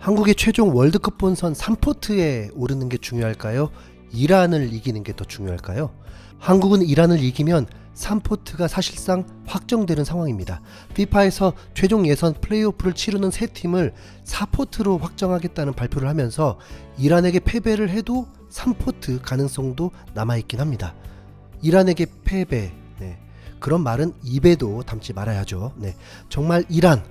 한국의 최종 월드컵 본선 3포트에 오르는 게 중요할까요? 이란을 이기는 게 더 중요할까요? 한국은 이란을 이기면 3포트가 사실상 확정되는 상황입니다. FIFA에서 최종 예선 플레이오프를 치르는 세 팀을 4포트로 확정하겠다는 발표를 하면서 이란에게 패배를 해도 3포트 가능성도 남아있긴 합니다. 이란에게 패배, 그런 말은 입에도 담지 말아야죠. 정말 이란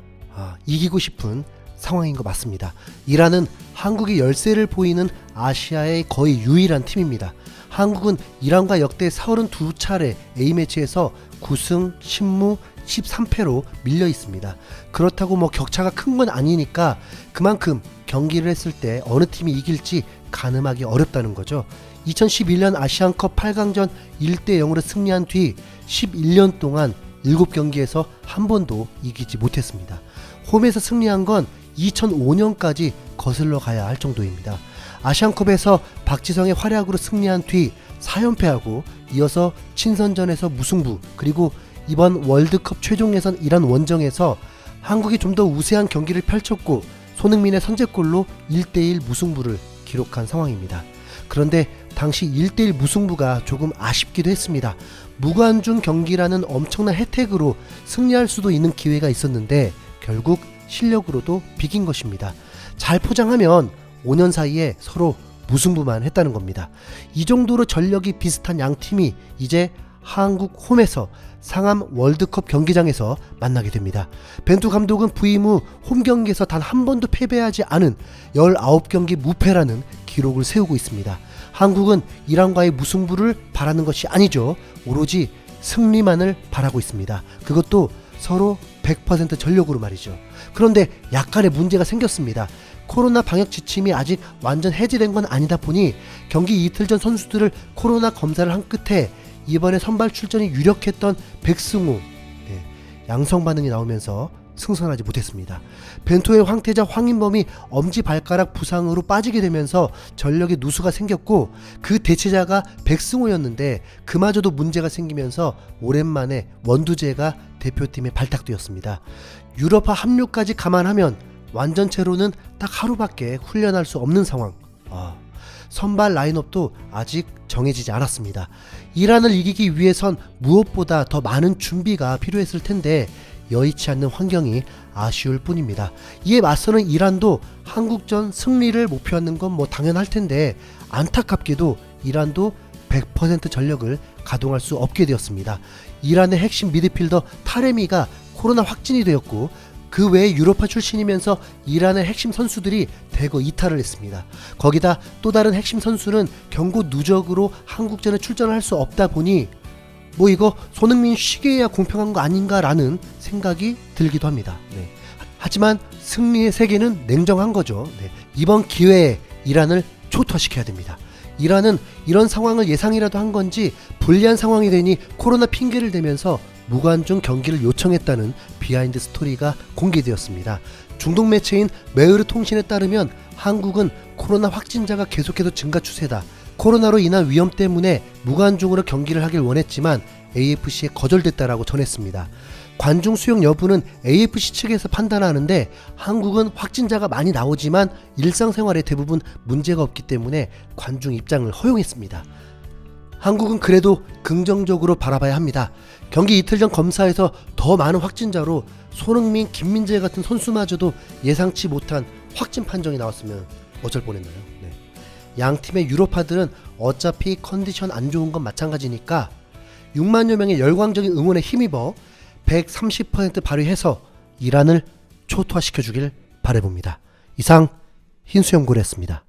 이기고 싶은 상황인 것 맞습니다. 이란은 한국이 열세를 보이는 아시아의 거의 유일한 팀입니다. 한국은 이란과 역대 32차례 A매치에서 9승 10무 13패로 밀려 있습니다. 그렇다고 격차가 큰 건 아니니까 그만큼 경기를 했을 때 어느 팀이 이길지 가늠하기 어렵다는 거죠. 2011년 아시안컵 8강전 1대0으로 승리한 뒤 11년 동안 7경기에서 한 번도 이기지 못했습니다. 홈에서 승리한 건 2005년까지 거슬러 가야 할 정도입니다. 아시안컵에서 박지성의 활약으로 승리한 뒤 4연패하고 이어서 친선전에서 무승부, 그리고 이번 월드컵 최종 예선 이란 원정에서 한국이 좀 더 우세한 경기를 펼쳤고 손흥민의 선제골로 1대1 무승부를 기록한 상황입니다. 그런데 당시 1대1 무승부가 조금 아쉽기도 했습니다. 무관중 경기라는 엄청난 혜택으로 승리할 수도 있는 기회가 있었는데 결국 실력으로도 비긴 것입니다. 잘 포장하면 5년 사이에 서로 무승부만 했다는 겁니다. 이 정도로 전력이 비슷한 양 팀이 이제 한국 홈에서 상암 월드컵 경기장에서 만나게 됩니다. 벤투 감독은 부임 후 홈 경기에서 단 한 번도 패배하지 않은 19경기 무패라는 기록을 세우고 있습니다. 한국은 이란과의 무승부를 바라는 것이 아니죠. 오로지 승리만을 바라고 있습니다. 그것도 서로 100% 전력으로 말이죠. 그런데 약간의 문제가 생겼습니다. 코로나 방역 지침이 아직 완전 해제된 건 아니다 보니 경기 이틀 전 선수들을 코로나 검사를 한 끝에 이번에 선발 출전이 유력했던 백승호 양성 반응이 나오면서 승선하지 못했습니다. 벤투의 황태자 황인범이 엄지발가락 부상으로 빠지게 되면서 전력에 누수가 생겼고 그 대체자가 백승호였는데 그마저도 문제가 생기면서 오랜만에 원두재가 대표팀에 발탁되었습니다. 유럽파 합류까지 감안하면 완전체로는 딱 하루밖에 훈련할 수 없는 상황. 선발 라인업도 아직 정해지지 않았습니다. 이란을 이기기 위해선 무엇보다 더 많은 준비가 필요했을 텐데 여의치 않는 환경이 아쉬울 뿐입니다. 이에 맞서는 이란도 한국전 승리를 목표하는 건 당연할 텐데 안타깝게도 이란도 100% 전력을 가동할 수 없게 되었습니다. 이란의 핵심 미드필더 타레미가 코로나 확진이 되었고 그 외에 유럽파 출신이면서 이란의 핵심 선수들이 대거 이탈을 했습니다. 거기다 또 다른 핵심 선수는 경고 누적으로 한국전에 출전할 수 없다 보니 이거 손흥민 쉬게 해야 공평한 거 아닌가라는 생각이 들기도 합니다. 하지만 승리의 세계는 냉정한 거죠. 이번 기회에 이란을 초토화시켜야 됩니다. 이란은 이런 상황을 예상이라도 한 건지 불리한 상황이 되니 코로나 핑계를 대면서 무관중 경기를 요청했다는 비하인드 스토리가 공개되었습니다. 중동 매체인 메으르 통신에 따르면 한국은 코로나 확진자가 계속해서 증가 추세다. 코로나로 인한 위험 때문에 무관중으로 경기를 하길 원했지만 AFC에 거절됐다라고 전했습니다. 관중 수용 여부는 AFC 측에서 판단하는데 한국은 확진자가 많이 나오지만 일상생활에 대부분 문제가 없기 때문에 관중 입장을 허용했습니다. 한국은 그래도 긍정적으로 바라봐야 합니다. 경기 이틀 전 검사에서 더 많은 확진자로 손흥민, 김민재 같은 선수마저도 예상치 못한 확진 판정이 나왔으면 어쩔 뻔했나요? 양 팀의 유럽파들은 어차피 컨디션 안 좋은 건 마찬가지니까 6만여 명의 열광적인 응원에 힘입어 130% 발휘해서 이란을 초토화시켜주길 바라봅니다. 이상 흰수염고래였습니다.